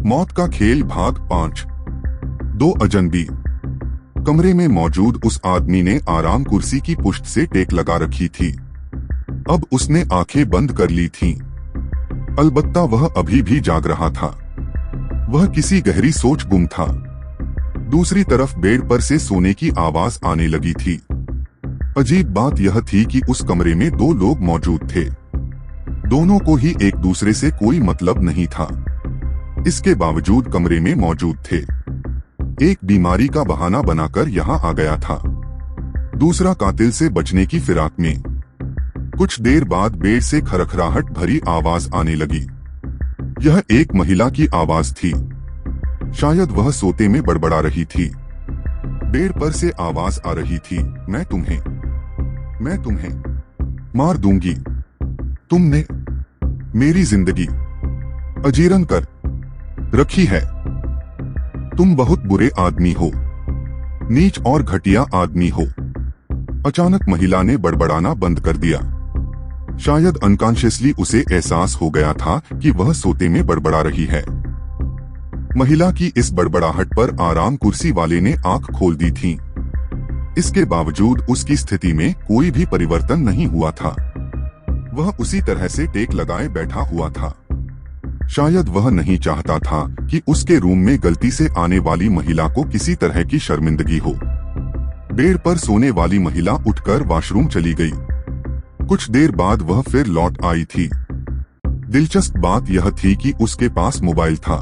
मौत का खेल भाग 5। दो अजनबी। कमरे में मौजूद उस आदमी ने आराम कुर्सी की पुष्ट से टेक लगा रखी थी। अब उसने आंखें बंद कर ली थीं। अलबत्ता वह अभी भी जाग रहा था। वह किसी गहरी सोच गुम था। दूसरी तरफ बेड पर से सोने की आवाज आने लगी थी। अजीब बात यह थी कि उस कमरे में दो लोग मौजूद थे। दोनों को ही एक दूसरे से कोई मतलब नहीं था। इसके बावजूद कमरे में मौजूद थे। एक बीमारी का बहाना बनाकर यहाँ आ गया था, दूसरा कातिल से बचने की फिराक में। कुछ देर बाद बेड से खरखराहट भरी आवाज आने लगी। यह एक महिला की आवाज थी। शायद वह सोते में बड़बड़ा रही थी। बेड पर से आवाज आ रही थी, मैं तुम्हें मार दूंगी। तुमने मेरी जिंदगी अजीरन कर रखी है। तुम बहुत बुरे आदमी हो, नीच और घटिया आदमी हो। अचानक महिला ने बड़बड़ाना बंद कर दिया। शायद अनकॉन्शियसली उसे एहसास हो गया था कि वह सोते में बड़बड़ा रही है। महिला की इस बड़बड़ाहट पर आराम कुर्सी वाले ने आंख खोल दी थी। इसके बावजूद उसकी स्थिति में कोई भी परिवर्तन नहीं हुआ था। वह उसी तरह से टेक लगाए बैठा हुआ था। शायद वह नहीं चाहता था कि उसके रूम में गलती से आने वाली महिला को किसी तरह की शर्मिंदगी हो। बेड पर सोने वाली महिला उठकर वॉशरूम चली गई। कुछ देर बाद वह फिर लौट आई थी। दिलचस्प बात यह थी कि उसके पास मोबाइल था।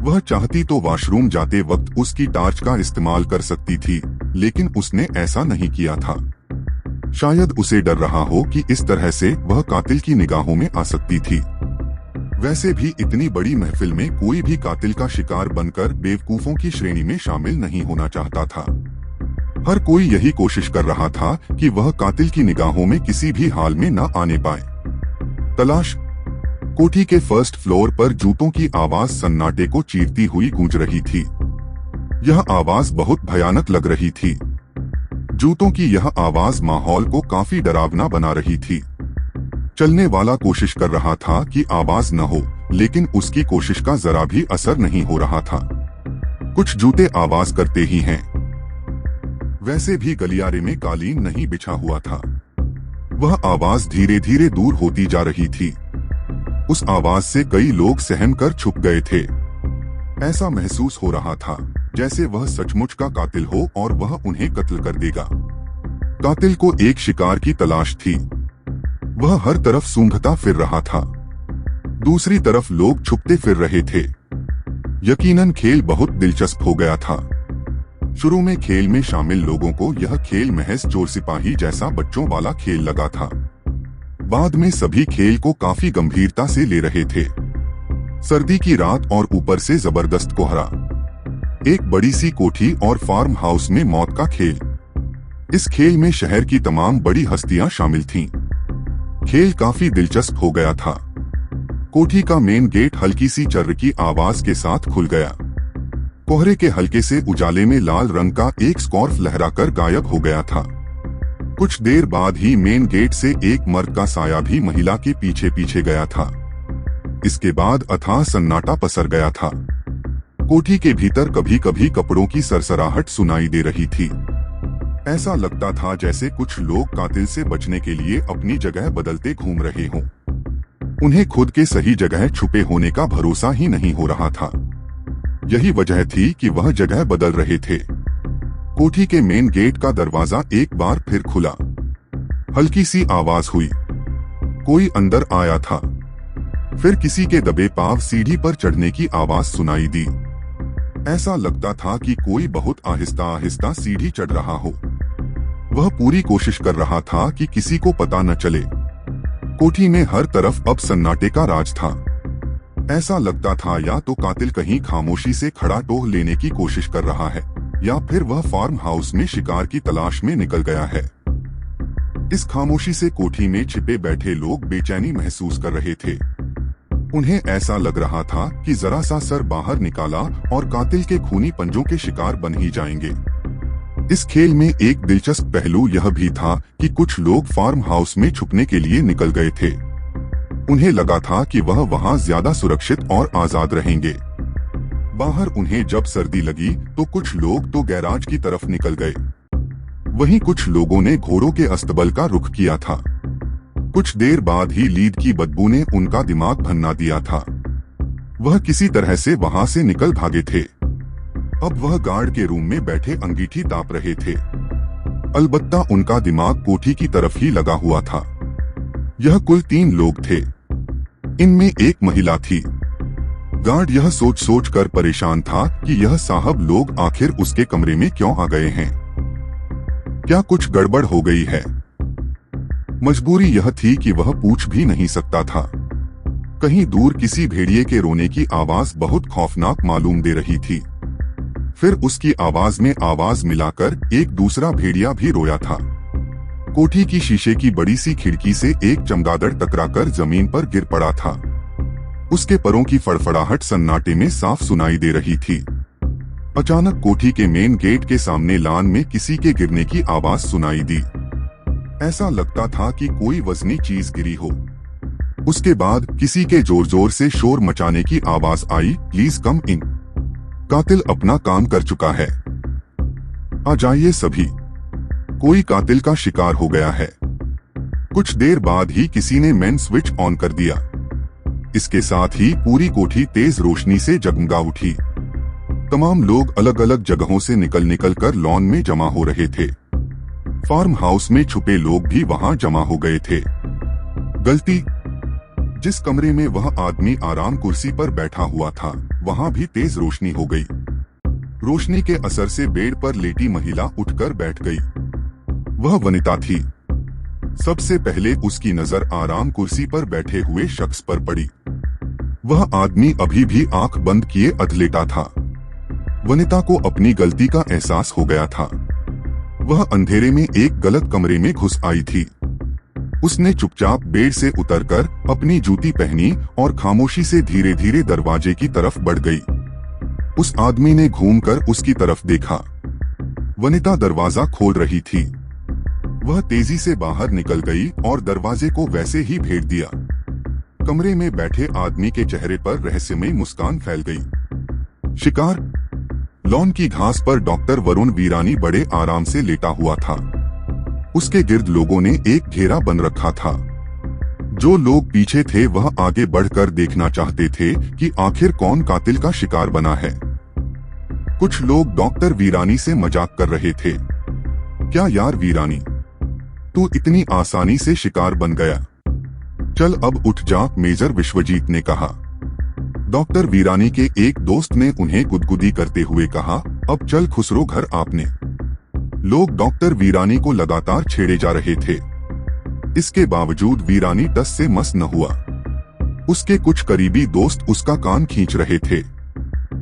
वह चाहती तो वॉशरूम जाते वक्त उसकी टॉर्च का इस्तेमाल कर सकती थी, लेकिन उसने ऐसा नहीं किया था। शायद उसे डर रहा हो कि इस तरह से वह कातिल की निगाहों में आ सकती थी। वैसे भी इतनी बड़ी महफिल में कोई भी कातिल का शिकार बनकर बेवकूफों की श्रेणी में शामिल नहीं होना चाहता था। हर कोई यही कोशिश कर रहा था कि वह कातिल की निगाहों में किसी भी हाल में न आने पाए। तलाश। कोठी के फर्स्ट फ्लोर पर जूतों की आवाज सन्नाटे को चीरती हुई गूंज रही थी। यह आवाज बहुत भयानक लग रही थी। जूतों की यह आवाज माहौल को काफी डरावना बना रही थी। चलने वाला कोशिश कर रहा था कि आवाज न हो, लेकिन उसकी कोशिश का जरा भी असर नहीं हो रहा था। कुछ जूते आवाज करते ही हैं। वैसे भी गलियारे में कालीन नहीं बिछा हुआ था। वह आवाज धीरे धीरे दूर होती जा रही थी। उस आवाज से कई लोग सहम कर छुप गए थे। ऐसा महसूस हो रहा था जैसे वह सचमुच का कातिल हो और वह उन्हें कत्ल कर देगा। कातिल को एक शिकार की तलाश थी। वह हर तरफ सूंघता फिर रहा था। दूसरी तरफ लोग छुपते फिर रहे थे। यकीनन खेल बहुत दिलचस्प हो गया था। शुरू में खेल में शामिल लोगों को यह खेल महज चोर सिपाही जैसा बच्चों वाला खेल लगा था। बाद में सभी खेल को काफी गंभीरता से ले रहे थे। सर्दी की रात और ऊपर से जबरदस्त कोहरा, एक बड़ी सी कोठी और फार्म हाउस में मौत का खेल। इस खेल में शहर की तमाम बड़ी हस्तियां शामिल थीं। खेल काफी दिलचस्प हो गया था। कोठी का मेन गेट हल्की सी चर्र की आवाज के साथ खुल गया। कोहरे के हल्के से उजाले में लाल रंग का एक स्कॉर्फ लहराकर गायब हो गया था। कुछ देर बाद ही मेन गेट से एक मर्द का साया भी महिला के पीछे पीछे गया था। इसके बाद अथाह सन्नाटा पसर गया था। कोठी के भीतर कभी कभी कपड़ों की सरसराहट सुनाई दे रही थी। ऐसा लगता था जैसे कुछ लोग कातिल से बचने के लिए अपनी जगह बदलते घूम रहे हों। उन्हें खुद के सही जगह छुपे होने का भरोसा ही नहीं हो रहा था। यही वजह थी कि वह जगह बदल रहे थे। कोठी के मेन गेट का दरवाजा एक बार फिर खुला। हल्की सी आवाज हुई। कोई अंदर आया था। फिर किसी के दबे पांव सीढ़ी पर चढ़ने की आवाज सुनाई दी। ऐसा लगता था कि कोई बहुत आहिस्ता आहिस्ता सीढ़ी चढ़ रहा हो। वह पूरी कोशिश कर रहा था कि किसी को पता न चले। कोठी में हर तरफ अब सन्नाटे का राज था। ऐसा लगता था या तो कातिल कहीं खामोशी से खड़ा टोह लेने की कोशिश कर रहा है, या फिर वह फार्म हाउस में शिकार की तलाश में निकल गया है। इस खामोशी से कोठी में छिपे बैठे लोग बेचैनी महसूस कर रहे थे। उन्हें ऐसा लग रहा था कि जरा सा सर बाहर निकाला और कातिल के खूनी पंजों के शिकार बन ही जाएंगे। इस खेल में एक दिलचस्प पहलू यह भी था कि कुछ लोग फार्म हाउस में छुपने के लिए निकल गए थे। उन्हें लगा था कि वह वहां ज्यादा सुरक्षित और आजाद रहेंगे। बाहर उन्हें जब सर्दी लगी तो कुछ लोग तो गैराज की तरफ निकल गए। वहीं कुछ लोगों ने घोड़ों के अस्तबल का रुख किया था। कुछ देर बाद ही लीद की बदबू ने उनका दिमाग भन्ना दिया था। वह किसी तरह से वहां से निकल भागे थे। अब वह गार्ड के रूम में बैठे अंगीठी ताप रहे थे। अलबत्ता उनका दिमाग कोठी की तरफ ही लगा हुआ था। यह कुल 3 लोग थे। इनमें एक महिला थी। गार्ड यह सोच सोच कर परेशान था कि यह साहब लोग आखिर उसके कमरे में क्यों आ गए हैं। क्या कुछ गड़बड़ हो गई है? मजबूरी यह थी कि वह पूछ भी नहीं सकता था। कहीं दूर किसी भेड़िए के रोने की आवाज बहुत खौफनाक मालूम दे रही थी। फिर उसकी आवाज में आवाज मिलाकर एक दूसरा भेड़िया भी रोया था। कोठी की शीशे की बड़ी सी खिड़की से एक चमगादड़ टकराकर जमीन पर गिर पड़ा था। उसके पैरों की फड़फड़ाहट सन्नाटे में साफ सुनाई दे रही थी। अचानक कोठी के मेन गेट के सामने लान में किसी के गिरने की आवाज सुनाई दी। ऐसा लगता था कि कोई वजनी चीज गिरी हो। उसके बाद किसी के जोर जोर से शोर मचाने की आवाज आई, प्लीज कम इन। कातिल अपना काम कर चुका है, आ जाइए सभी, कोई कातिल का शिकार हो गया है। कुछ देर बाद ही किसी ने मेन स्विच ऑन कर दिया। इसके साथ ही पूरी कोठी तेज रोशनी से जगमगा उठी। तमाम लोग अलग अलग जगहों से निकल कर लॉन में जमा हो रहे थे। फार्म हाउस में छुपे लोग भी वहां जमा हो गए थे। गलती, जिस कमरे में वह आदमी आराम कुर्सी पर बैठा हुआ था वहां भी तेज रोशनी हो गई। रोशनी के असर से बेड पर लेटी महिला उठकर बैठ गई। वह वनिता थी। सबसे पहले उसकी नजर आराम कुर्सी पर बैठे हुए शख्स पर पड़ी। वह आदमी अभी भी आंख बंद किए अधलेटा था। वनिता को अपनी गलती का एहसास हो गया था। वह अंधेरे में एक गलत कमरे में घुस आई थी। उसने चुपचाप बेड से उतरकर अपनी जूती पहनी और खामोशी से धीरे धीरे दरवाजे की तरफ बढ़ गई। उस आदमी ने घूमकर उसकी तरफ देखा। वनिता दरवाजा खोल रही थी। वह तेजी से बाहर निकल गई और दरवाजे को वैसे ही भेड़ दिया। कमरे में बैठे आदमी के चेहरे पर रहस्यमयी मुस्कान फैल गई। शिकार। लॉन की घास पर डॉक्टर वरुण वीरानी बड़े आराम से लेटा हुआ था। उसके गिर्द लोगों ने एक घेरा बन रखा था। जो लोग पीछे थे वह आगे बढ़कर देखना चाहते थे कि आखिर कौन कातिल का शिकार बना है। कुछ लोग डॉक्टर वीरानी से मजाक कर रहे थे। क्या यार वीरानी, तू इतनी आसानी से शिकार बन गया? चल अब उठ जा, मेजर विश्वजीत ने कहा। डॉक्टर वीरानी के एक दोस्त ने उन्हें गुदगुदी करते हुए कहा, अब चल खुसरो घर आपने। लोग डॉक्टर वीरानी को लगातार छेड़े जा रहे थे। इसके बावजूद वीरानी टस से मस न हुआ। उसके कुछ करीबी दोस्त उसका कान खींच रहे थे,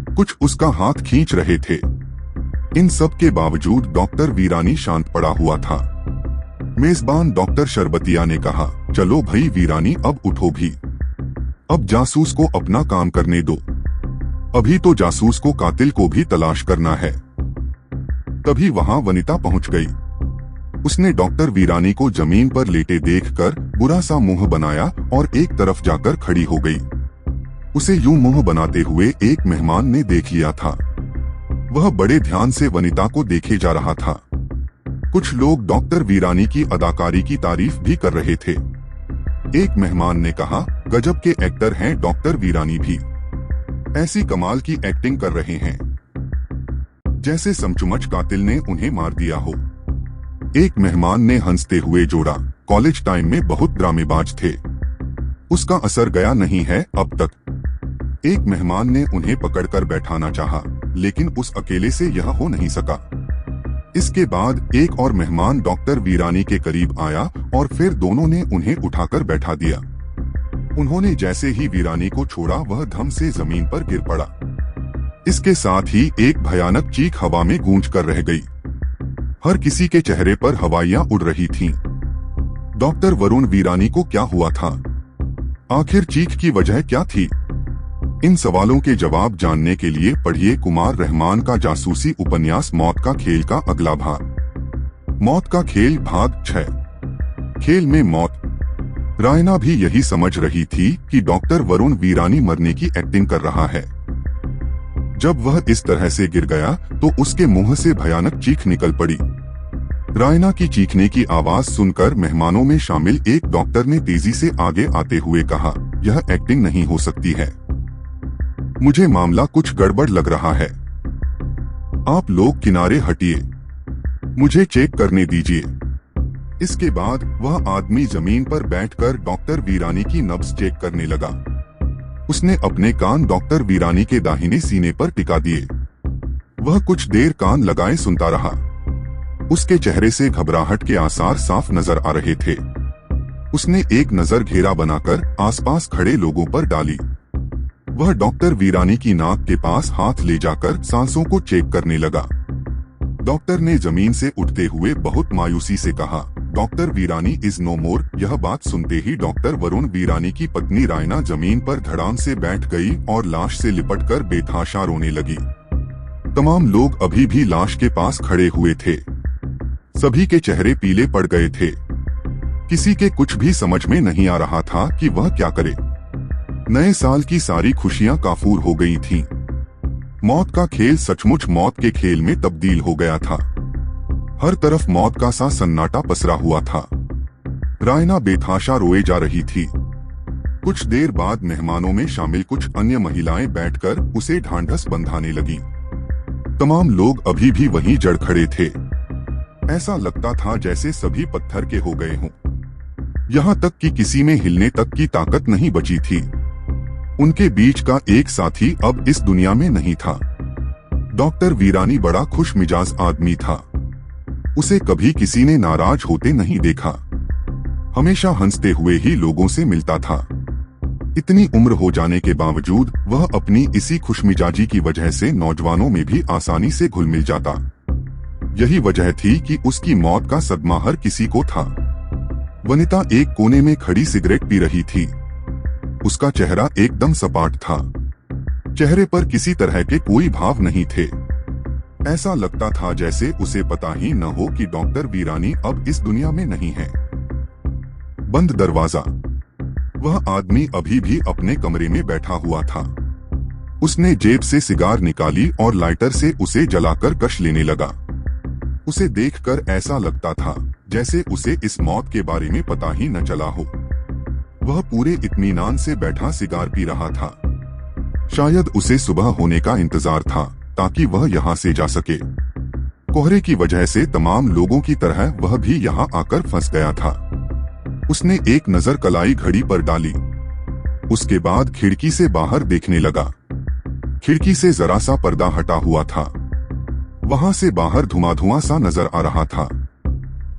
कुछ उसका हाथ खींच रहे थे। इन सब के बावजूद डॉक्टर वीरानी शांत पड़ा हुआ था। मेजबान डॉक्टर शरबतिया ने कहा, चलो भाई वीरानी, अब उठो भी। अब जासूस को अपना काम करने दो। अभी तो जासूस को कातिल को भी तलाश करना है। तभी वहां वनिता पहुंच गई। उसने डॉक्टर वीरानी को जमीन पर लेटे देखकर बुरा सा मुंह बनाया और एक तरफ जाकर खड़ी हो गई। उसे यूं मुंह बनाते हुए एक मेहमान ने देख लिया था। वह बड़े ध्यान से वनिता को देखे जा रहा था। कुछ लोग डॉक्टर वीरानी की अदाकारी की तारीफ भी कर रहे थे। एक मेहमान ने कहा, गजब के एक्टर हैं डॉक्टर वीरानी भी, ऐसी कमाल की एक्टिंग कर रहे हैं जैसे समचुमच कातिल ने उन्हें मार दिया हो। एक मेहमान ने हंसते हुए जोड़ा, कॉलेज टाइम में बहुत ड्रामेबाज थे, उसका असर गया नहीं है अब तक। एक मेहमान ने उन्हें पकड़कर बैठाना चाहा, लेकिन उस अकेले से यह हो नहीं सका। इसके बाद एक और मेहमान डॉक्टर वीरानी के करीब आया और फिर दोनों ने उन्हें उठाकर बैठा दिया। उन्होंने जैसे ही वीरानी को छोड़ा वह धम से जमीन पर गिर पड़ा। इसके साथ ही एक भयानक चीख हवा में गूंज कर रह गई। हर किसी के चेहरे पर हवाइयां उड़ रही थीं। डॉक्टर वरुण वीरानी को क्या हुआ था? आखिर चीख की वजह क्या थी? इन सवालों के जवाब जानने के लिए पढ़िए कुमार रहमान का जासूसी उपन्यास मौत का खेल का अगला भाग। मौत का खेल भाग 6। खेल में मौत। रायना भी यही समझ रही थी कि डॉक्टर वरुण वीरानी मरने की एक्टिंग कर रहा है। जब वह इस तरह से गिर गया तो उसके मुंह से भयानक चीख निकल पड़ी। रायना की चीखने की आवाज सुनकर मेहमानों में शामिल एक डॉक्टर ने तेजी से आगे आते हुए कहा, यह एक्टिंग नहीं हो सकती है, मुझे मामला कुछ गड़बड़ लग रहा है। आप लोग किनारे हटिए, मुझे चेक करने दीजिए। इसके बाद वह आदमी जमीन पर बैठकर डॉक्टर वीरानी की नब्ज चेक करने लगा। उसने अपने कान डॉक्टर वीरानी के दाहिने सीने पर टिका दिए। वह कुछ देर कान लगाए सुनता रहा। उसके चेहरे से घबराहट के आसार साफ नजर आ रहे थे। उसने एक नजर घेरा बनाकर आसपास खड़े लोगों पर डाली। वह डॉक्टर वीरानी की नाक के पास हाथ ले जाकर सांसों को चेक करने लगा। डॉक्टर ने जमीन से उठते हुए बहुत मायूसी से कहा, डॉक्टर वीरानी इज नो मोर। यह बात सुनते ही डॉक्टर वरुण वीरानी की पत्नी रायना जमीन पर धड़ाम से बैठ गई और लाश से लिपटकर बेतहाशा रोने लगी। तमाम लोग अभी भी लाश के पास खड़े हुए थे। सभी के चेहरे पीले पड़ गए थे। किसी के कुछ भी समझ में नहीं आ रहा था कि वह क्या करे। नए साल की सारी खुशियां काफूर हो गई थीं। मौत का खेल सचमुच मौत के खेल में तब्दील हो गया था। हर तरफ मौत का सा सन्नाटा पसरा हुआ था। रायना बेतहाशा रोए जा रही थी। कुछ देर बाद मेहमानों में शामिल कुछ अन्य महिलाएं बैठकर उसे ढांढस बंधाने लगी। तमाम लोग अभी भी वहीं जड़ खड़े थे। ऐसा लगता था जैसे सभी पत्थर के हो गए हों। यहाँ तक कि किसी में हिलने तक की ताकत नहीं बची थी। उनके बीच का एक साथी अब इस दुनिया में नहीं था। डॉक्टर वीरानी बड़ा खुश मिजाज आदमी था। उसे कभी किसी ने नाराज होते नहीं देखा। हमेशा हंसते हुए ही लोगों से मिलता था। इतनी उम्र हो जाने के बावजूद वह अपनी इसी खुशमिजाजी की वजह से नौजवानों में भी आसानी से घुल मिल जाता। यही वजह थी कि उसकी मौत का सदमा हर किसी को था। वनिता एक कोने में खड़ी सिगरेट पी रही थी। उसका चेहरा एकदम सपाट था। चेहरे पर किसी तरह के कोई भाव नहीं थे। ऐसा लगता था जैसे उसे पता ही न हो कि डॉक्टर वीरानी अब इस दुनिया में नहीं है। बंद दरवाजा। वह आदमी अभी भी अपने कमरे में बैठा हुआ था। उसने जेब से सिगार निकाली और लाइटर से उसे जलाकर कश लेने लगा। उसे देखकर ऐसा लगता था जैसे उसे इस मौत के बारे में पता ही न चला हो। वह पूरे इत्मीनान से बैठा सिगार पी रहा था। शायद उसे सुबह होने का इंतजार था ताकि वह यहाँ से जा सके। कोहरे की वजह से तमाम लोगों की तरह वह भी यहाँ आकर फंस गया था। उसने एक नजर कलाई घड़ी पर डाली। उसके बाद खिड़की से बाहर देखने लगा। खिड़की से जरा सा पर्दा हटा हुआ था। वहां से बाहर धुआं सा नजर आ रहा था।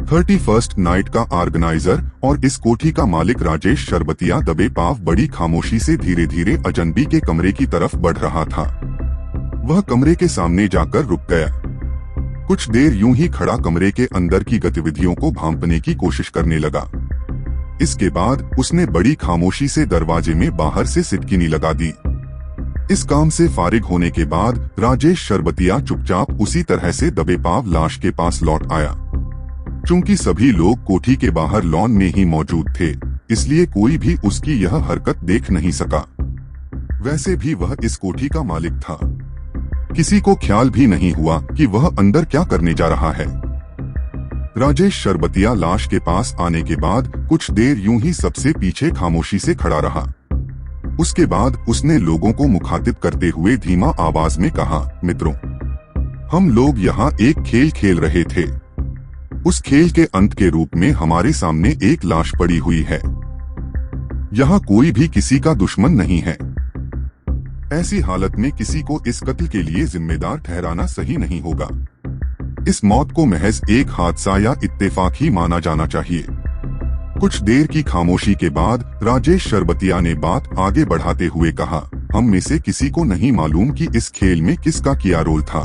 31st नाइट का ऑर्गेनाइजर और इस कोठी का मालिक राजेश शरबतिया दबे पाव बड़ी खामोशी से धीरे धीरे अजनबी के कमरे की तरफ बढ़ रहा था। वह कमरे के सामने जाकर रुक गया। कुछ देर यूं ही खड़ा कमरे के अंदर की गतिविधियों को भांपने की कोशिश करने लगा। इसके बाद उसने बड़ी खामोशी से दरवाजे में बाहर से सिटकिनी लगा दी। इस काम से फारिग होने के बाद राजेश शरबतिया चुपचाप उसी तरह से दबे पाव लाश के पास लौट आया। चूंकि सभी लोग कोठी के बाहर लॉन में ही मौजूद थे, इसलिए कोई भी उसकी यह हरकत देख नहीं सका। वैसे भी वह इस कोठी का मालिक था। किसी को ख्याल भी नहीं हुआ कि वह अंदर क्या करने जा रहा है। राजेश शरबतिया लाश के पास आने के बाद कुछ देर यूं ही सबसे पीछे खामोशी से खड़ा रहा। उसके बाद उसने लोगों को मुखातिब करते हुए धीमा आवाज में कहा, मित्रों, हम लोग यहाँ एक खेल खेल रहे थे। उस खेल के अंत के रूप में हमारे सामने एक लाश पड़ी हुई है। यहाँ कोई भी किसी का दुश्मन नहीं है। ऐसी हालत में किसी को इस कत्ल के लिए जिम्मेदार ठहराना सही नहीं होगा। इस मौत को महज एक हादसा या इत्तेफाक ही माना जाना चाहिए। कुछ देर की खामोशी के बाद राजेश शरबतिया ने बात आगे बढ़ाते हुए कहा, हम में से किसी को नहीं मालूम कि इस खेल में किसका किया रोल था।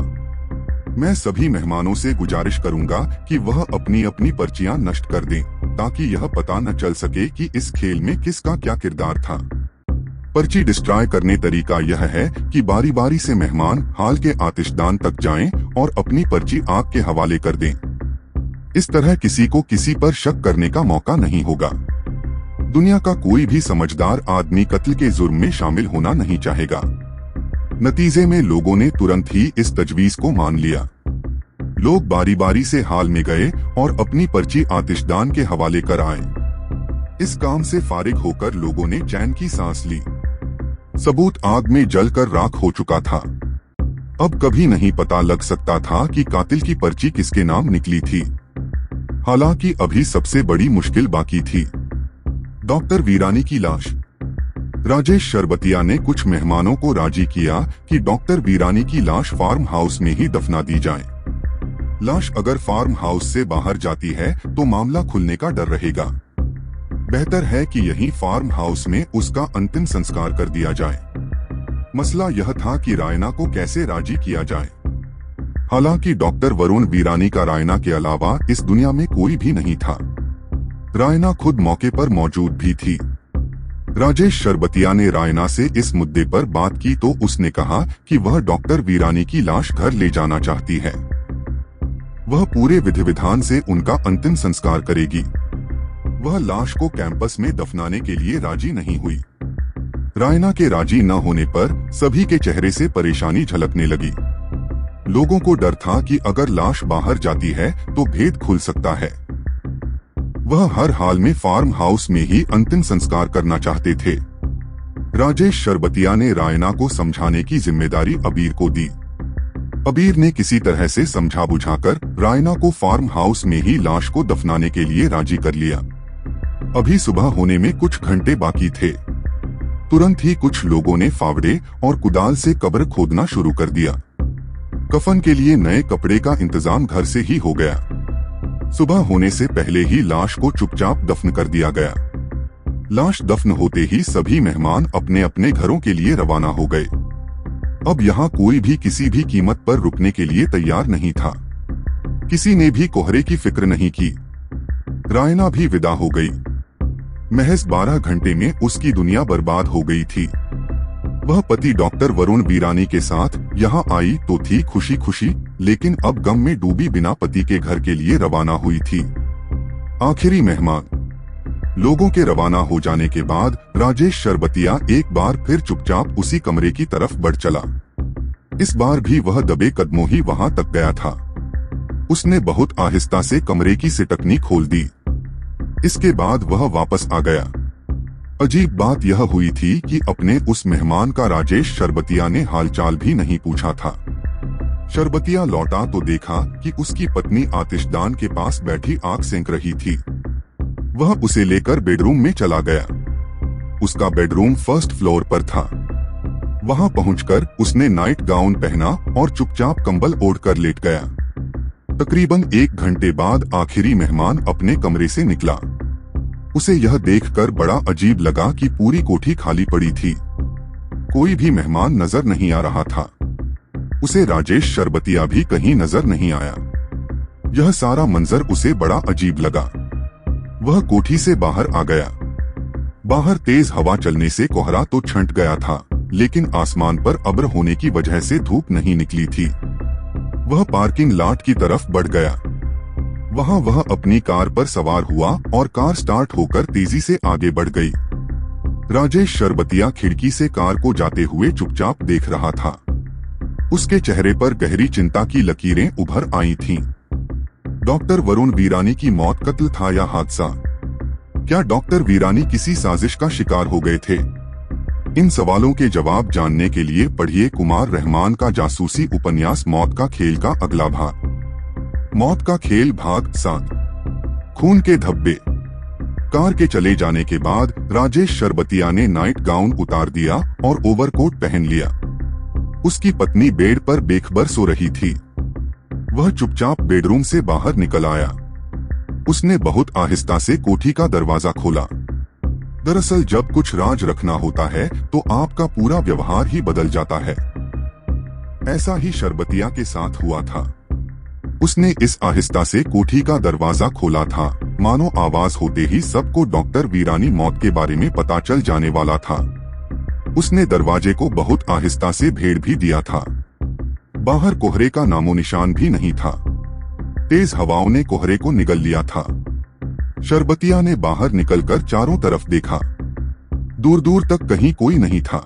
मैं सभी मेहमानों से गुजारिश करूंगा कि वह अपनी अपनी पर्चियां नष्ट कर दें, ताकि यह पता न चल सके कि इस खेल में किसका क्या किरदार था। पर्ची डिस्ट्रॉय करने तरीका यह है कि बारी बारी से मेहमान हाल के आतिशदान तक जाएं और अपनी पर्ची आग के हवाले कर दें। इस तरह किसी को किसी पर शक करने का मौका नहीं होगा। दुनिया का कोई भी समझदार आदमी कत्ल के जुर्म में शामिल होना नहीं चाहेगा। नतीजे में लोगों ने तुरंत ही इस तजवीज को मान लिया। लोग बारी बारी से हाल में गए और अपनी पर्ची आतिशदान के हवाले कर आए। इस काम से फारिग होकर लोगों ने चैन की सांस ली। सबूत आग में जलकर राख हो चुका था। अब कभी नहीं पता लग सकता था कि कातिल की पर्ची किसके नाम निकली थी। हालांकि अभी सबसे बड़ी मुश्किल बाकी थी, डॉक्टर वीरानी की लाश। राजेश शरबतिया ने कुछ मेहमानों को राजी किया कि डॉक्टर वीरानी की लाश फार्म हाउस में ही दफना दी जाए। लाश अगर फार्म हाउस से बाहर जाती है तो मामला खुलने का डर रहेगा। बेहतर है कि यहीं फार्म हाउस में उसका अंतिम संस्कार कर दिया जाए। मसला यह था कि रायना को कैसे राजी किया जाए। हालांकि डॉक्टर वरुण वीरानी का रायना के अलावा इस दुनिया में कोई भी नहीं था। रायना खुद मौके पर मौजूद भी थी। राजेश शरबतिया ने रायना से इस मुद्दे पर बात की तो उसने कहा कि वह डॉक्टर वीरानी की लाश घर ले जाना चाहती है। वह पूरे विधि विधान से उनका अंतिम संस्कार करेगी। वह लाश को कैंपस में दफनाने के लिए राजी नहीं हुई। रायना के राजी न होने पर सभी के चेहरे से परेशानी झलकने लगी। लोगों को डर था कि अगर लाश बाहर जाती है तो भेद खुल सकता है। वह हर हाल में फार्म हाउस में ही अंतिम संस्कार करना चाहते थे। राजेश शरबतिया ने रायना को समझाने की जिम्मेदारी अबीर को दी। अबीर ने किसी तरह से समझा बुझाकर रायना को फार्म हाउस में ही लाश को दफनाने के लिए राजी कर लिया। अभी सुबह होने में कुछ घंटे बाकी थे। तुरंत ही कुछ लोगों ने फावड़े और कुदाल से कब्र खोदना शुरू कर दिया। कफन के लिए नए कपड़े का इंतजाम घर से ही हो गया। सुबह होने से पहले ही लाश को चुपचाप दफन कर दिया गया। लाश दफन होते ही सभी मेहमान अपने अपने घरों के लिए रवाना हो गए। अब यहाँ कोई भी किसी भी कीमत पर रुकने के लिए तैयार नहीं था। किसी ने भी कोहरे की फिक्र नहीं की। रायना भी विदा हो गई। महज 12 घंटे में उसकी दुनिया बर्बाद हो गई थी। वह पति डॉक्टर वरुण वीरानी के साथ यहाँ आई तो थी खुशी खुशी, लेकिन अब गम में डूबी बिना पति के घर के लिए रवाना हुई थी। आखिरी मेहमान। लोगों के रवाना हो जाने के बाद राजेश शरबतिया एक बार फिर चुपचाप उसी कमरे की तरफ बढ़ चला। इस बार भी वह दबे कदमों ही वहां तक गया था। उसने बहुत आहिस्ता से कमरे की सिटकनी खोल दी। इसके बाद वह वापस आ गया। अजीब बात यह हुई थी कि अपने उस मेहमान का राजेश शरबतिया ने हालचाल भी नहीं पूछा था। शरबतिया लौटा तो देखा कि उसकी पत्नी आतिशदान के पास बैठी आग सेंक रही थी। वह उसे लेकर बेडरूम में चला गया। उसका बेडरूम फर्स्ट फ्लोर पर था। वहां पहुंचकर उसने नाइट गाउन पहना और चुपचाप कंबल ओढ़कर लेट गया। तकरीबन 1 घंटे बाद आखिरी मेहमान अपने कमरे से निकला। उसे यह देखकर बड़ा अजीब लगा कि पूरी कोठी खाली पड़ी थी। कोई भी मेहमान नजर नहीं आ रहा था। उसे राजेश शरबतिया भी कहीं नजर नहीं आया। यह सारा मंजर उसे बड़ा अजीब लगा। वह कोठी से बाहर आ गया। बाहर तेज हवा चलने से कोहरा तो छंट गया था, लेकिन आसमान पर अब्र होने की वजह से धूप नहीं निकली थी। वह पार्किंग लॉट की तरफ बढ़ गया। वहां वह अपनी कार पर सवार हुआ और कार स्टार्ट होकर तेजी से आगे बढ़ गई। राजेश शरबतिया खिड़की से कार को जाते हुए चुपचाप देख रहा था। उसके चेहरे पर गहरी चिंता की लकीरें उभर आई थीं। डॉक्टर वरुण वीरानी की मौत कत्ल था या हादसा? क्या डॉक्टर वीरानी किसी साजिश का शिकार हो गए थे? इन सवालों के जवाब जानने के लिए पढ़िए कुमार रहमान का जासूसी उपन्यास मौत का खेल का अगला भाग। मौत का खेल भाग 7। खून के धब्बे। कार के चले जाने के बाद राजेश शरबतिया ने नाइट गाउन उतार दिया और ओवरकोट पहन लिया। उसकी पत्नी बेड पर बेखबर सो रही थी। वह चुपचाप बेडरूम से बाहर निकल आया। उसने बहुत आहिस्ता से कोठी का दरवाजा खोला। दरअसल जब कुछ राज रखना होता है तो आपका पूरा व्यवहार ही बदल जाता है। ऐसा ही शरबतिया के साथ हुआ था। उसने इस आहिस्ता से कोठी का दरवाजा खोला था, मानो आवाज होते ही सबको डॉक्टर वीरानी मौत के बारे में पता चल जाने वाला था। उसने दरवाजे को बहुत आहिस्ता से भेड़ भी दिया था। बाहर कोहरे का नामो निशान भी नहीं था। तेज हवाओं ने कोहरे को निगल लिया था। शरबतिया ने बाहर निकलकर चारों तरफ देखा। दूर दूर तक कहीं कोई नहीं था।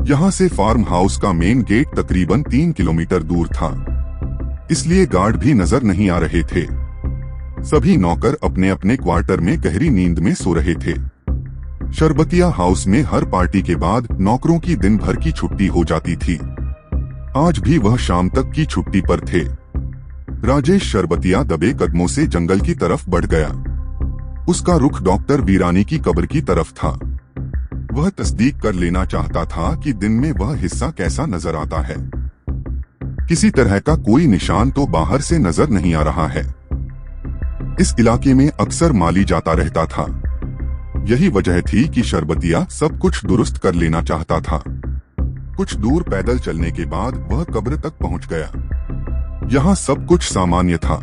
यहाँ से फार्म हाउस का मेन गेट तकरीबन 3 किलोमीटर दूर था, इसलिए गार्ड भी नजर नहीं आ रहे थे। सभी नौकर अपने अपने क्वार्टर में गहरी नींद में सो रहे थे। शरबतिया हाउस में हर पार्टी के बाद नौकरों की दिन भर की छुट्टी हो जाती थी। आज भी वह शाम तक की छुट्टी पर थे। राजेश शरबतिया दबे कदमों से जंगल की तरफ बढ़ गया। उसका रुख डॉक्टर वीरानी की कब्र की तरफ था। वह तस्दीक कर लेना चाहता था कि दिन में वह हिस्सा कैसा नजर आता है। किसी तरह का कोई निशान तो बाहर से नजर नहीं आ रहा है। इस इलाके में अक्सर माली जाता रहता था। यही वजह थी कि शरबतिया सब कुछ दुरुस्त कर लेना चाहता था। कुछ दूर पैदल चलने के बाद वह कब्र तक पहुंच गया। यहाँ सब कुछ सामान्य था,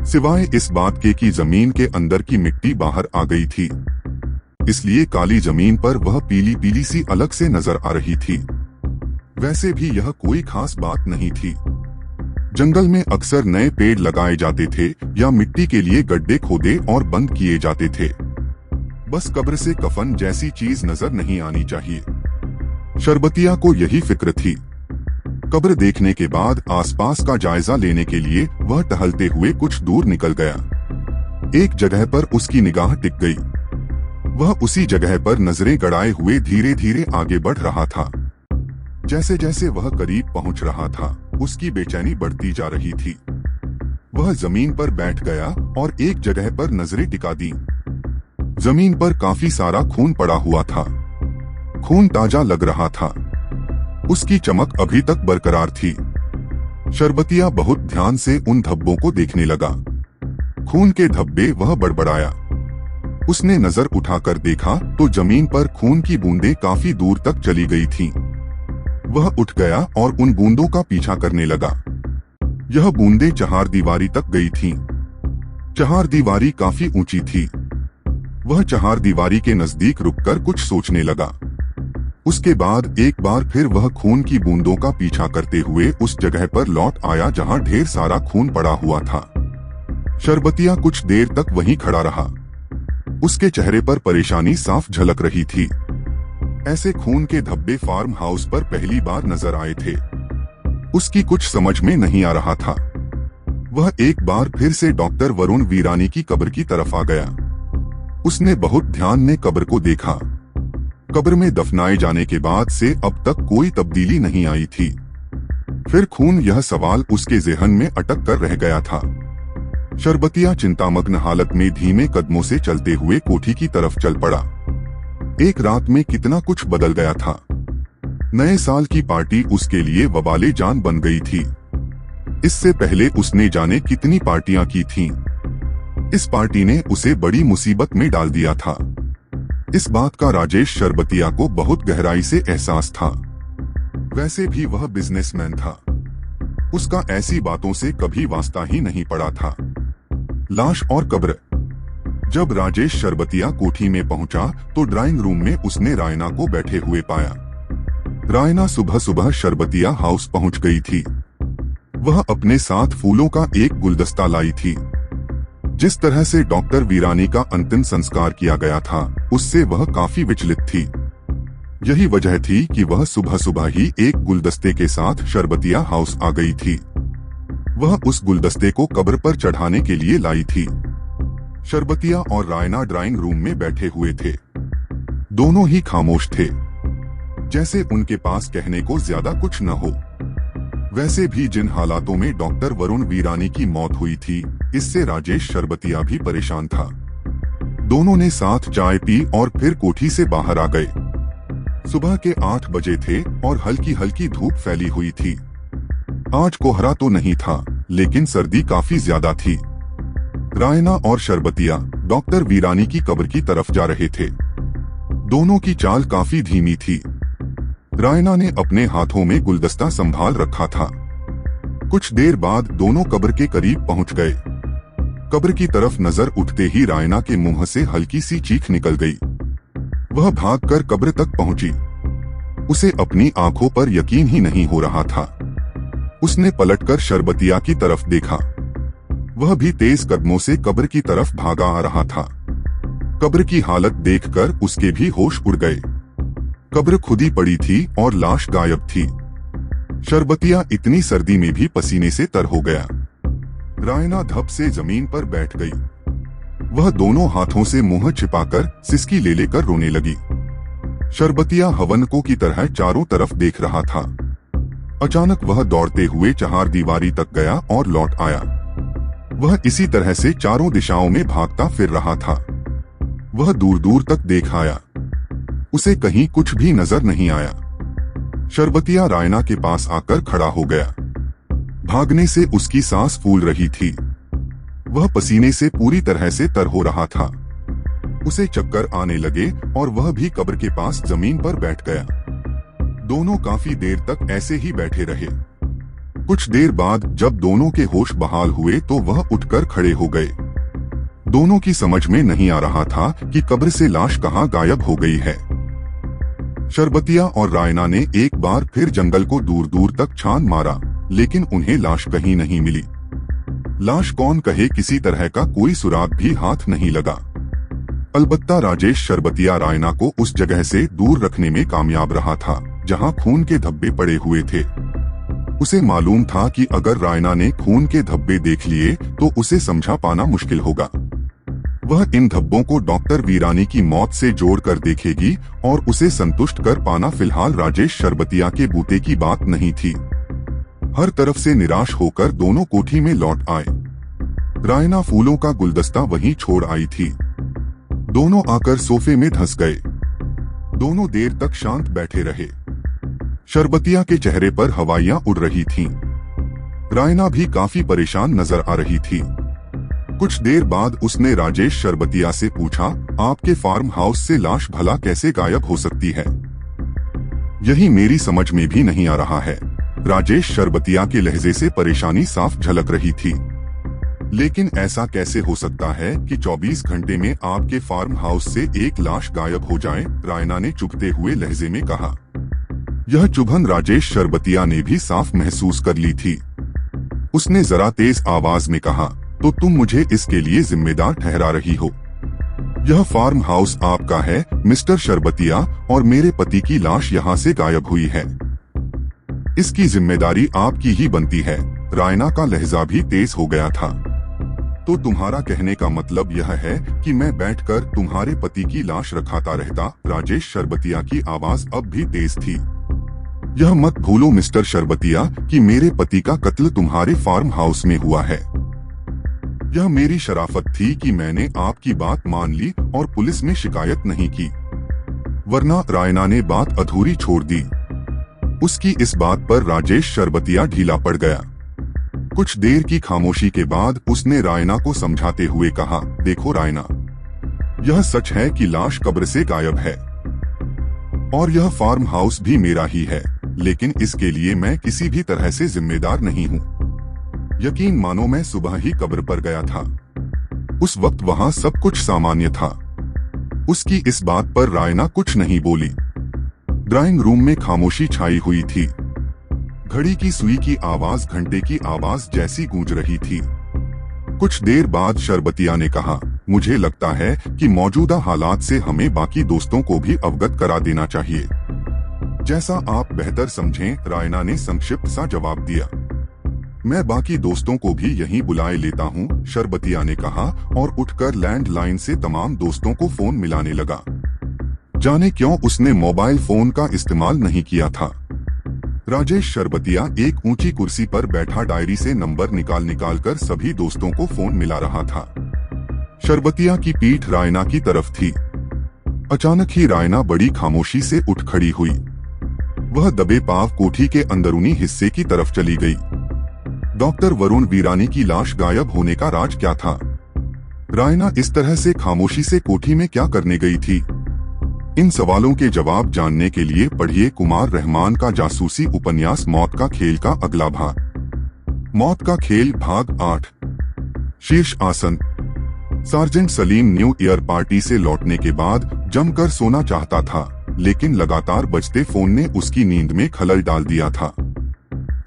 सिवाय इस बात के कि जमीन के अंदर की मिट्टी बाहर आ गई थी, इसलिए काली जमीन पर वह पीली पीली सी अलग से नजर आ रही थी। वैसे भी यह कोई खास बात नहीं थी। जंगल में अक्सर नए पेड़ लगाए जाते थे या मिट्टी के लिए गड्ढे खोदे और बंद किए जाते थे। बस कब्र से कफन जैसी चीज नजर नहीं आनी चाहिए। शरबतिया को यही फिक्र थी। कब्र देखने के बाद आसपास का जायजा लेने के लिए वह टहलते हुए कुछ दूर निकल गया। एक जगह पर उसकी निगाह टिक गई। वह उसी जगह पर नजरें गड़ाए हुए धीरे धीरे आगे बढ़ रहा था। जैसे जैसे वह करीब पहुंच रहा था, उसकी बेचैनी बढ़ती जा रही थी। वह जमीन पर बैठ गया और एक जगह पर नजरें टिका दी। जमीन पर काफी सारा खून पड़ा हुआ था। खून ताजा लग रहा था। उसकी चमक अभी तक बरकरार थी। शरबतिया बहुत ध्यान से उन धब्बों को देखने लगा। खून के धब्बे वह बड़बड़ाया। उसने नजर उठाकर देखा तो जमीन पर खून की बूंदें काफी दूर तक चली गई थीं। वह उठ गया और उन बूंदों का पीछा करने लगा। यह बूंदें चहारदीवारी तक गई थीं। चहारदीवारी काफी ऊंची थी। वह चहारदीवारी के नजदीक रुककर कुछ सोचने लगा। उसके बाद एक बार फिर वह खून की बूंदों का पीछा करते हुए उस जगह पर लौट आया जहां ढेर सारा खून पड़ा हुआ था। शरबतिया कुछ देर तक वहीं खड़ा रहा। उसके चेहरे पर परेशानी साफ झलक रही थी। ऐसे खून के धब्बे फार्म हाउस पर पहली बार नजर आए थे। उसकी कुछ समझ में नहीं आ रहा था। वह एक बार फिर से डॉक्टर वरुण वीरानी की कब्र की तरफ आ गया। उसने बहुत ध्यान से कब्र को देखा। कब्र में दफनाए जाने के बाद से अब तक कोई तब्दीली नहीं आई थी। फिर खून, यह सवाल उसके ज़हन में अटक कर रह गया था। शरबतिया चिंतामग्न हालत में धीमे कदमों से चलते हुए कोठी की तरफ चल पड़ा। एक रात में कितना कुछ बदल गया था। नए साल की पार्टी उसके लिए वबाले जान बन गई थी। इससे पहले उसने जाने कितनी पार्टियां की थीं। इस पार्टी ने उसे बड़ी मुसीबत में डाल दिया था। इस बात का राजेश शरबतिया को बहुत गहराई से एहसास था। वैसे भी वह बिजनेसमैन था। उसका ऐसी बातों से कभी वास्ता ही नहीं पड़ा था। लाश और कब्र। जब राजेश शरबतिया कोठी में पहुंचा तो ड्राइंग रूम में उसने रायना को बैठे हुए पाया। रायना सुबह सुबह शरबतिया हाउस पहुंच गई थी। वह अपने साथ फूलों का एक गुलदस्ता लाई थी। जिस तरह से डॉक्टर वीरानी का अंतिम संस्कार किया गया था, उससे वह काफी विचलित थी। यही वजह थी कि वह सुबह सुबह ही एक गुलदस्ते के साथ शरबतिया हाउस आ गई थी। वह उस गुलदस्ते को कब्र पर चढ़ाने के लिए लाई थी। शरबतिया और रायना ड्राइंग रूम में बैठे हुए थे। दोनों ही खामोश थे, जैसे उनके पास कहने को ज्यादा कुछ न हो। वैसे भी जिन हालातों में डॉक्टर वरुण वीरानी की मौत हुई थी, इससे राजेश शरबतिया भी परेशान था। दोनों ने साथ चाय पी और फिर कोठी से बाहर आ गए। सुबह के 8 बजे थे और हल्की हल्की धूप फैली हुई थी। आज कोहरा तो नहीं था, लेकिन सर्दी काफी ज्यादा थी। रायना और शरबतिया डॉक्टर वीरानी की कब्र की तरफ जा रहे थे। दोनों की चाल काफी धीमी थी। रायना ने अपने हाथों में गुलदस्ता संभाल रखा था। कुछ देर बाद दोनों कब्र के करीब पहुंच गए। कब्र की तरफ नजर उठते ही रायना के मुंह से हल्की सी चीख निकल गई। वह भागकर कब्र तक पहुंची। उसे अपनी आंखों पर यकीन ही नहीं हो रहा था। उसने पलटकर शरबतिया की तरफ देखा। वह भी तेज कदमों से कब्र की तरफ भागा आ रहा था। कब्र की हालत देखकर उसके भी होश उड़ गए। कब्र खुदी पड़ी थी और लाश गायब थी। शरबतिया इतनी सर्दी में भी पसीने से तर हो गया। रायना धप से जमीन पर बैठ गई। वह दोनों हाथों से मुंह छिपाकर सिसकी ले लेकर रोने लगी। शरबतिया हवनको की तरह चारों तरफ देख रहा था। अचानक वह दौड़ते हुए चहारदीवारी तक गया और लौट आया। वह इसी तरह से चारों दिशाओं में भागता फिर रहा था। वह दूर दूर तक देख आया, उसे कहीं कुछ भी नजर नहीं आया। शरबतिया रायना के पास आकर खड़ा हो गया। भागने से उसकी सांस फूल रही थी। वह पसीने से पूरी तरह से तर हो रहा था। उसे चक्कर आने लगे और वह भी कब्र के पास जमीन पर बैठ गया। दोनों काफी देर तक ऐसे ही बैठे रहे। कुछ देर बाद जब दोनों के होश बहाल हुए तो वह उठकर खड़े हो गए। दोनों की समझ में नहीं आ रहा था कि कब्र से लाश कहाँ गायब हो गई है। शरबतिया और रायना ने एक बार फिर जंगल को दूर दूर तक छान मारा, लेकिन उन्हें लाश कहीं नहीं मिली। लाश कौन कहे, किसी तरह का कोई सुराग भी हाथ नहीं लगा। अलबत्ता राजेश शरबतिया रायना को उस जगह से दूर रखने में कामयाब रहा था जहां खून के धब्बे पड़े हुए थे। उसे मालूम था कि अगर रायना ने खून के धब्बे देख लिए तो उसे समझा पाना मुश्किल होगा। वह इन धब्बों को डॉक्टर वीरानी की मौत से जोड़कर देखेगी और उसे संतुष्ट कर पाना फिलहाल राजेश शरबतिया के बूते की बात नहीं थी। हर तरफ से निराश होकर दोनों कोठी में लौट आए। रायना फूलों का गुलदस्ता वहीं छोड़ आई थी। दोनों आकर सोफे में धंस गए। दोनों देर तक शांत बैठे रहे। शरबतिया के चेहरे पर हवाइयां उड़ रही थीं। रायना भी काफी परेशान नजर आ रही थी। कुछ देर बाद उसने राजेश शरबतिया से पूछा, आपके फार्म हाउस से लाश भला कैसे गायब हो सकती है? यही मेरी समझ में भी नहीं आ रहा है। राजेश शरबतिया के लहजे से परेशानी साफ झलक रही थी। लेकिन ऐसा कैसे हो सकता है कि 24 घंटे में आपके फार्म हाउस से एक लाश गायब हो जाए? रायना ने चुभते हुए लहजे में कहा। यह चुभन राजेश शरबतिया ने भी साफ महसूस कर ली थी। उसने जरा तेज आवाज में कहा, तो तुम मुझे इसके लिए जिम्मेदार ठहरा रही हो? यह फार्म हाउस आपका है मिस्टर शरबतिया, और मेरे पति की लाश यहाँ से गायब हुई है। इसकी जिम्मेदारी आपकी ही बनती है। रायना का लहजा भी तेज हो गया था। तो तुम्हारा कहने का मतलब यह है कि मैं बैठकर तुम्हारे पति की लाश रखाता रहता? राजेश शरबतिया की आवाज अब भी तेज थी। यह मत भूलो मिस्टर शरबतिया कि मेरे पति का कत्ल तुम्हारे फार्म हाउस में हुआ है। यह मेरी शराफत थी कि मैंने आपकी बात मान ली और पुलिस में शिकायत नहीं की, वरना रायना ने बात अधूरी छोड़ दी। उसकी इस बात पर राजेश शरबतिया ढीला पड़ गया। कुछ देर की खामोशी के बाद उसने रायना को समझाते हुए कहा, देखो रायना, यह सच है कि लाश कब्र से गायब है और यह फार्म हाउस भी मेरा ही है, लेकिन इसके लिए मैं किसी भी तरह से जिम्मेदार नहीं हूँ। यकीन मानो मैं सुबह ही कब्र पर गया था। उस वक्त वहाँ सब कुछ सामान्य था। उसकी इस बात पर रायना कुछ नहीं बोली। ड्राइंग रूम में खामोशी छाई हुई थी। घड़ी की सुई की आवाज घंटे की आवाज जैसी गूंज रही थी। कुछ देर बाद शरबतिया ने कहा, मुझे लगता है कि मौजूदा हालात से हमें बाकी दोस्तों को भी अवगत करा देना चाहिए। जैसा आप बेहतर समझें, रायना ने संक्षिप्त सा जवाब दिया। मैं बाकी दोस्तों को भी यहीं बुलाए लेता हूँ, शरबतिया ने कहा और उठकर लैंडलाइन से तमाम दोस्तों को फोन मिलाने लगा। जाने क्यों उसने मोबाइल फोन का इस्तेमाल नहीं किया था। राजेश शरबतिया एक ऊंची कुर्सी पर बैठा डायरी से नंबर निकाल कर सभी दोस्तों को फोन मिला रहा था। शरबतिया की पीठ रायना की तरफ थी। अचानक ही रायना बड़ी खामोशी से उठ खड़ी हुई। वह दबे पांव कोठी के अंदरूनी हिस्से की तरफ चली गई। डॉक्टर वरुण वीरानी की लाश गायब होने का राज क्या था? रायना इस तरह से खामोशी से कोठी में क्या करने गई थी? इन सवालों के जवाब जानने के लिए पढ़िए कुमार रहमान का जासूसी उपन्यास मौत का खेल का अगला भाग। मौत का खेल भाग 8। शीर्ष आसन। Sergeant Salim new year party से लौटने के बाद जमकर सोना चाहता था, लेकिन लगातार बजते फोन ने उसकी नींद में खलल डाल दिया था।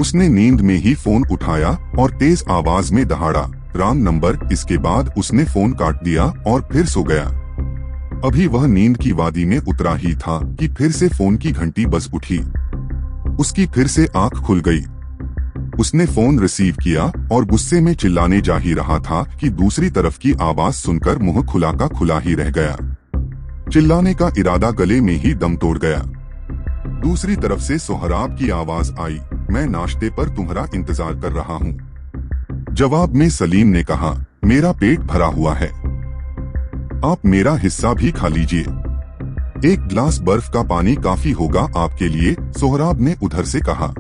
उसने नींद में ही फोन उठाया और तेज आवाज में दहाड़ा, रॉन्ग नंबर। इसके बाद उसने फोन काट दिया और फिर सो गया। अभी वह नींद की वादी में उतरा ही था कि फिर से फोन की घंटी बज उठी। उसकी फिर से आंख खुल गई। उसने फोन रिसीव किया और गुस्से में चिल्लाने जा ही रहा था कि दूसरी तरफ की आवाज सुनकर मुंह खुला का खुला ही रह गया। चिल्लाने का इरादा गले में ही दम तोड़ गया। दूसरी तरफ से सोहराब की आवाज आई, मैं नाश्ते पर तुम्हारा इंतजार कर रहा हूँ। जवाब में सलीम ने कहा, मेरा पेट भरा हुआ है, आप मेरा हिस्सा भी खा लीजिए। एक गिलास बर्फ का पानी काफी होगा आपके लिए, सोहराब ने उधर से कहा।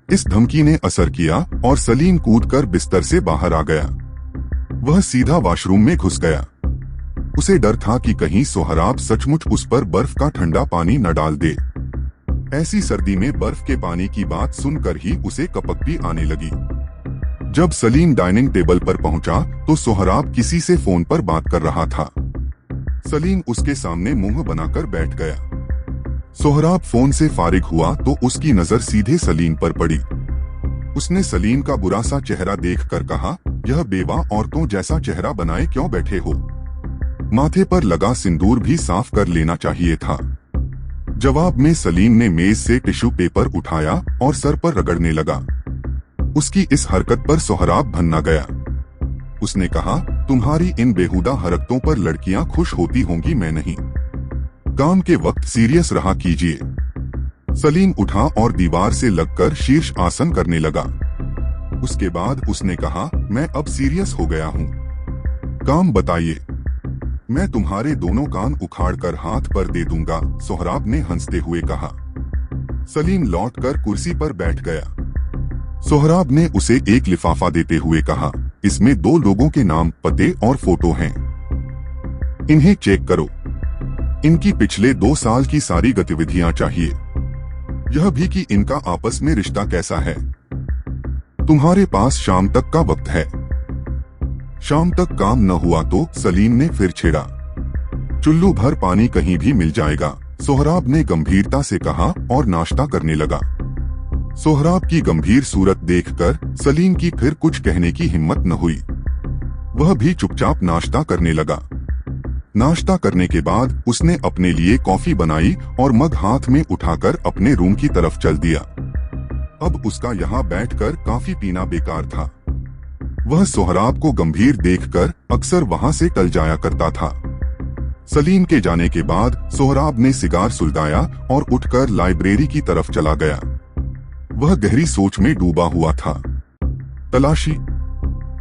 इस धमकी ने असर किया और सलीम कूदकर बिस्तर से बाहर आ गया। वह सीधा वॉशरूम में घुस गया। उसे डर था कि कहीं सोहराब सचमुच उस पर बर्फ का ठंडा पानी न डाल दे। ऐसी सर्दी में बर्फ के पानी की बात सुनकर ही उसे कपक भी आने लगी। जब सलीम डाइनिंग टेबल पर पहुंचा तो सोहराब किसी से फोन पर बात कर रहा था। सलीम उसके सामने मुंह बनाकर बैठ गया। सोहराब फोन से फारिग हुआ तो उसकी नजर सीधे सलीम पर पड़ी। उसने सलीम का बुरा सा चेहरा देखकर कहा, यह बेवा औरतों जैसा चेहरा बनाए क्यों बैठे हो? माथे पर लगा सिंदूर भी साफ कर लेना चाहिए था। जवाब में सलीम ने मेज से टिश्यू पेपर उठाया और सर पर रगड़ने लगा। उसकी इस हरकत पर सोहराब भन्ना गया। उसने कहा, तुम्हारी इन बेहुदा हरकतों पर लड़कियां खुश होती होंगी, मैं नहीं। काम के वक्त सीरियस रहा कीजिए। सलीम उठा और दीवार से लगकर शीर्ष आसन करने लगा। उसके बाद उसने कहा, मैं अब सीरियस हो गया हूँ। काम बताइए, मैं तुम्हारे दोनों कान उखाड़कर हाथ पर दे दूंगा, सोहराब ने हंसते हुए कहा। सलीम लौटकर कुर्सी पर बैठ गया। सोहराब ने उसे एक लिफाफा देते हुए कहा, इसमें 2 लोगों के नाम, पते और फोटो हैं। इन्हें चेक करो। इनकी पिछले 2 साल की सारी गतिविधियां चाहिए। यह भी कि इनका आपस में रिश्ता कैसा है। तुम्हारे पास शाम तक का वक्त है। शाम तक काम न हुआ तो, सलीम ने फिर छेड़ा। चुल्लू भर पानी कहीं भी मिल जाएगा, सोहराब ने गंभीरता से कहा और नाश्ता करने लगा। सोहराब की गंभीर सूरत देखकर सलीम की फिर कुछ कहने की हिम्मत न हुई। वह भी चुपचाप नाश्ता करने लगा। नाश्ता करने के बाद उसने अपने लिए कॉफी बनाई और मग हाथ में उठाकर अपने रूम की तरफ चल दिया। अब उसका यहाँ बैठकर कॉफी पीना बेकार था। वह सोहराब को गंभीर देखकर अक्सर वहाँ से टल जाया करता था। सलीम के जाने के बाद सोहराब ने सिगार सुलगाया और उठकर लाइब्रेरी की तरफ चला गया। वह गहरी सोच में डूबा हुआ था। तलाशी।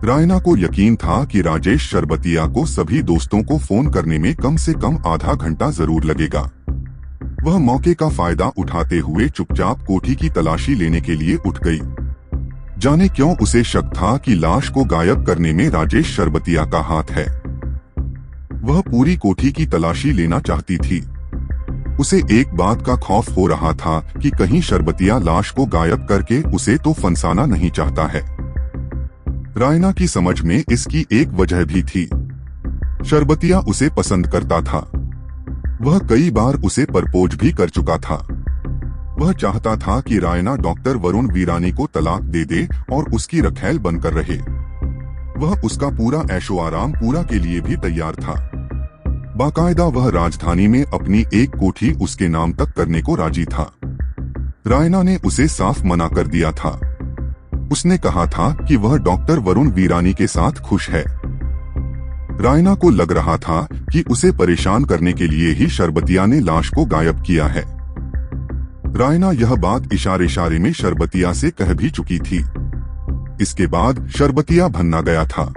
रायना को यकीन था कि राजेश शरबतिया को सभी दोस्तों को फोन करने में कम से कम आधा घंटा जरूर लगेगा। वह मौके का फायदा उठाते हुए चुपचाप कोठी की तलाशी लेने के लिए उठ गई। जाने क्यों उसे शक था कि लाश को गायब करने में राजेश शरबतिया का हाथ है। वह पूरी कोठी की तलाशी लेना चाहती थी। उसे एक बात का खौफ हो रहा था कि कहीं शरबतिया लाश को गायब करके उसे तो फंसाना नहीं चाहता है। रायना की समझ में इसकी एक वजह भी थी। शरबतिया उसे पसंद करता था। वह कई बार उसे प्रपोज भी कर चुका था। वह चाहता था कि रायना डॉक्टर वरुण वीरानी को तलाक दे दे और उसकी रखैल बनकर रहे। वह उसका पूरा ऐशो आराम पूरा के लिए भी तैयार था। बाकायदा वह राजधानी में अपनी एक कोठी उसके नाम तक करने को राजी था। रायना ने उसे साफ मना कर दिया था। उसने कहा था कि वह डॉक्टर वरुण वीरानी के साथ खुश है। रायना को लग रहा था कि उसे परेशान करने के लिए ही शरबतिया ने लाश को गायब किया है। रायना यह बात इशारे इशारे में शरबतिया से कह भी चुकी थी। इसके बाद शरबतिया भन्ना गया था।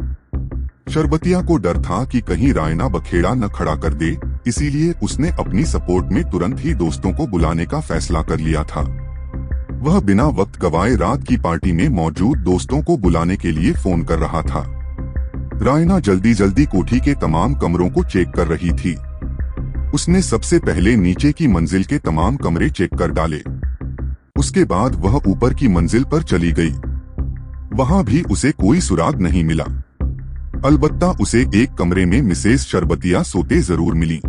शरबतिया को डर था कि कहीं रायना बखेड़ा न खड़ा कर दे, इसीलिए उसने अपनी सपोर्ट में तुरंत ही दोस्तों को बुलाने का फैसला कर लिया था। वह बिना वक्त गवाए रात की पार्टी में मौजूद दोस्तों को बुलाने के लिए फोन कर रहा था। रायना जल्दी जल्दी कोठी के तमाम कमरों को चेक कर रही थी। उसने सबसे पहले नीचे की मंजिल के तमाम कमरे चेक कर डाले। उसके बाद वह ऊपर की मंजिल पर चली गई। वहां भी उसे कोई सुराग नहीं मिला। अलबत्ता उसे एक कमरे में मिसेस शरबतिया सोते जरूर मिली।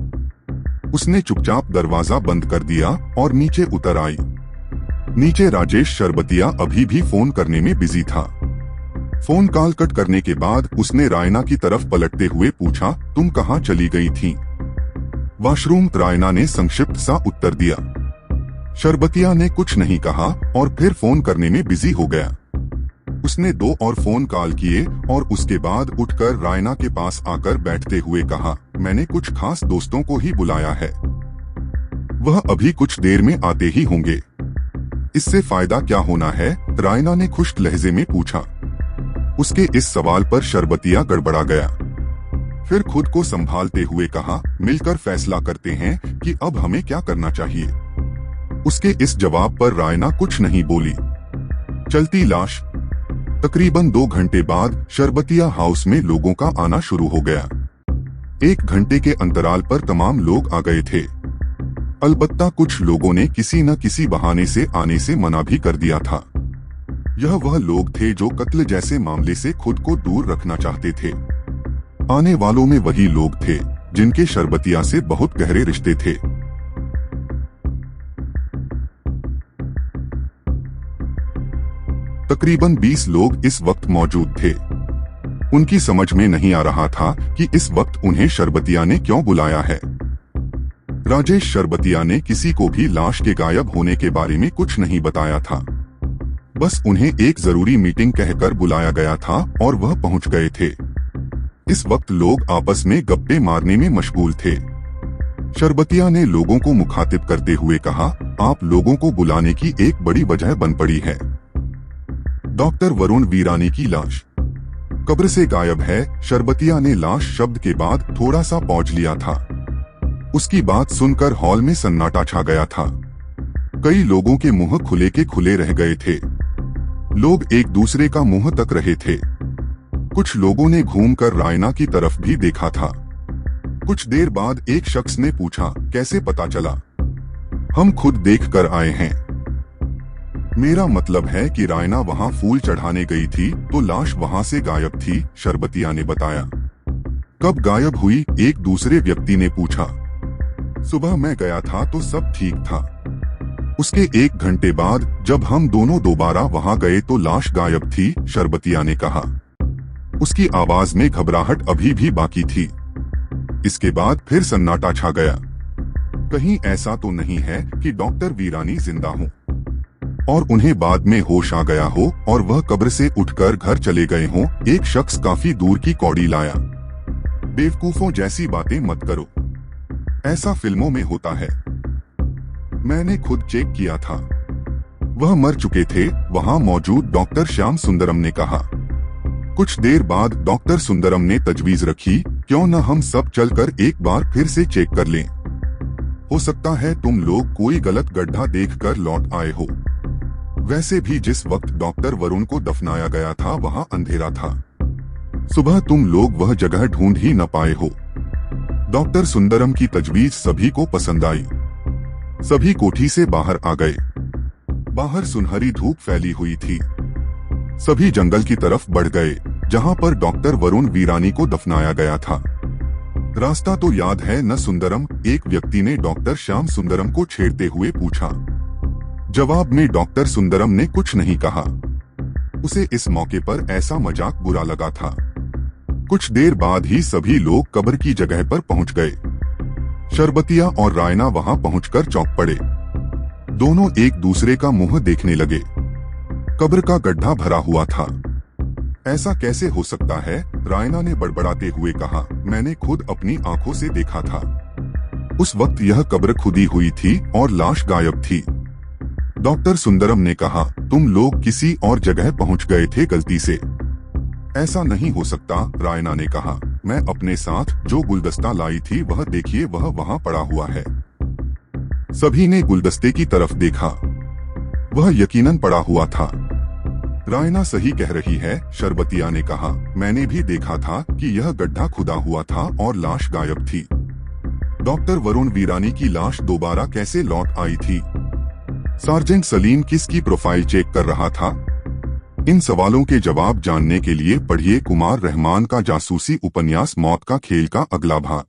उसने चुपचाप दरवाजा बंद कर दिया और नीचे उतर आई। नीचे राजेश शरबतिया अभी भी फोन करने में बिजी था। फोन कॉल कट करने के बाद उसने रायना की तरफ पलटते हुए पूछा, तुम कहाँ चली गई थी? वॉशरूम, रायना ने संक्षिप्त सा उत्तर दिया। शरबतिया ने कुछ नहीं कहा और फिर फोन करने में बिजी हो गया। उसने 2 और फोन कॉल किए और उसके बाद उठकर रायना के पास आकर बैठते हुए कहा, मैंने कुछ खास दोस्तों को ही बुलाया है, वह अभी कुछ देर में आते ही होंगे। इससे फायदा क्या होना है? रायना ने खुश्क लहजे में पूछा। उसके इस सवाल पर शरबतिया गड़बड़ा गया। फिर खुद को संभालते हुए कहा, मिलकर फैसला करते हैं कि अब हमें क्या करना चाहिए। उसके इस जवाब पर रायना कुछ नहीं बोली। चलती लाश। तकरीबन 2 घंटे बाद शरबतिया हाउस में लोगों का आना शुरू हो गया। 1 घंटे के अंतराल पर तमाम लोग आ गए थे। अलबत्ता कुछ लोगों ने किसी न किसी बहाने से आने से मना भी कर दिया था। यह वह लोग थे जो कत्ल जैसे मामले से खुद को दूर रखना चाहते थे। आने वालों में वही लोग थे जिनके शरबतिया से बहुत गहरे रिश्ते थे। तकरीबन 20 लोग इस वक्त मौजूद थे। उनकी समझ में नहीं आ रहा था कि इस वक्त उन्हें शरबतिया ने क्यों बुलाया है। राजेश शरबतिया ने किसी को भी लाश के गायब होने के बारे में कुछ नहीं बताया था। बस उन्हें एक जरूरी मीटिंग कहकर बुलाया गया था और वह पहुंच गए थे। इस वक्त लोग आपस में गप्पे मारने में मशगूल थे। शरबतिया ने लोगों को मुखातिब करते हुए कहा, आप लोगों को बुलाने की एक बड़ी वजह बन पड़ी है। डॉक्टर वरुण वीरानी की लाश कब्र से गायब है। शरबतिया ने लाश शब्द के बाद थोड़ा सा पौंछ लिया था। उसकी बात सुनकर हॉल में सन्नाटा छा गया था। कई लोगों के मुंह खुले के खुले रह गए थे। लोग एक दूसरे का मुंह तक रहे थे। कुछ लोगों ने घूमकर रायना की तरफ भी देखा था। कुछ देर बाद एक शख्स ने पूछा, कैसे पता चला? हम खुद देख कर आए हैं। मेरा मतलब है कि रायना वहां फूल चढ़ाने गई थी तो लाश वहां से गायब थी, शरबतिया ने बताया। कब गायब हुई? एक दूसरे व्यक्ति ने पूछा। सुबह मैं गया था तो सब ठीक था। उसके 1 घंटे बाद जब हम दोनों दोबारा वहां गए तो लाश गायब थी, शरबतिया ने कहा। उसकी आवाज में घबराहट अभी भी बाकी थी। इसके बाद फिर सन्नाटा छा गया। कहीं ऐसा तो नहीं है कि डॉक्टर वीरानी जिंदा हो और उन्हें बाद में होश आ गया हो और वह कब्र से उठकर घर चले गए हों? एक शख्स काफी दूर की कौड़ी लाया। बेवकूफों जैसी बातें मत करो, ऐसा फिल्मों में होता है। मैंने खुद चेक किया था, वह मर चुके थे। वहां मौजूद डॉक्टर श्याम सुंदरम ने कहा। कुछ देर बाद डॉक्टर सुंदरम ने तजवीज रखी, क्यों न हम सब चलकर एक बार फिर से चेक कर लें। हो सकता है तुम लोग कोई गलत गड्ढा देखकर लौट आए हो। वैसे भी जिस वक्त डॉक्टर वरुण को दफनाया गया था वहां अंधेरा था। सुबह तुम लोग वह जगह ढूंढ ही न पाए हो। डॉक्टर सुंदरम की तजवीज सभी को पसंद आई। सभी कोठी से बाहर आ गए। बाहर सुनहरी धूप फैली हुई थी। सभी जंगल की तरफ बढ़ गए जहां पर डॉक्टर वरुण वीरानी को दफनाया गया था। रास्ता तो याद है न सुंदरम? एक व्यक्ति ने डॉक्टर श्याम सुंदरम को छेड़ते हुए पूछा। जवाब में डॉक्टर सुंदरम ने कुछ नहीं कहा। उसे इस मौके पर ऐसा मजाक बुरा लगा था। कुछ देर बाद ही सभी लोग कब्र की जगह पर पहुंच गए। शरबतिया और रायना वहां पहुंचकर चौंक पड़े। दोनों एक दूसरे का मुंह देखने लगे। कब्र का गड्ढा भरा हुआ था। ऐसा कैसे हो सकता है? रायना ने बड़बड़ाते हुए कहा, मैंने खुद अपनी आंखों से देखा था। उस वक्त यह कब्र खुदी हुई थी और लाश गायब थी। डॉक्टर सुंदरम ने कहा, तुम लोग किसी और जगह पहुंच गए थे गलती से। ऐसा नहीं हो सकता, रायना ने कहा। मैं अपने साथ जो गुलदस्ता लाई थी वह देखिए, वह वहां पड़ा हुआ है। सभी ने गुलदस्ते की तरफ देखा। वह यकीनन पड़ा हुआ था। रायना सही कह रही है, शरबतिया ने कहा। मैंने भी देखा था कि यह गड्ढा खुदा हुआ था और लाश गायब थी। डॉक्टर वरुण वीरानी की लाश दोबारा कैसे लौट आई थी? सार्जेंट सलीम किसकी प्रोफाइल चेक कर रहा था? इन सवालों के जवाब जानने के लिए पढ़िए कुमार रहमान का जासूसी उपन्यास मौत का खेल का अगला भाग।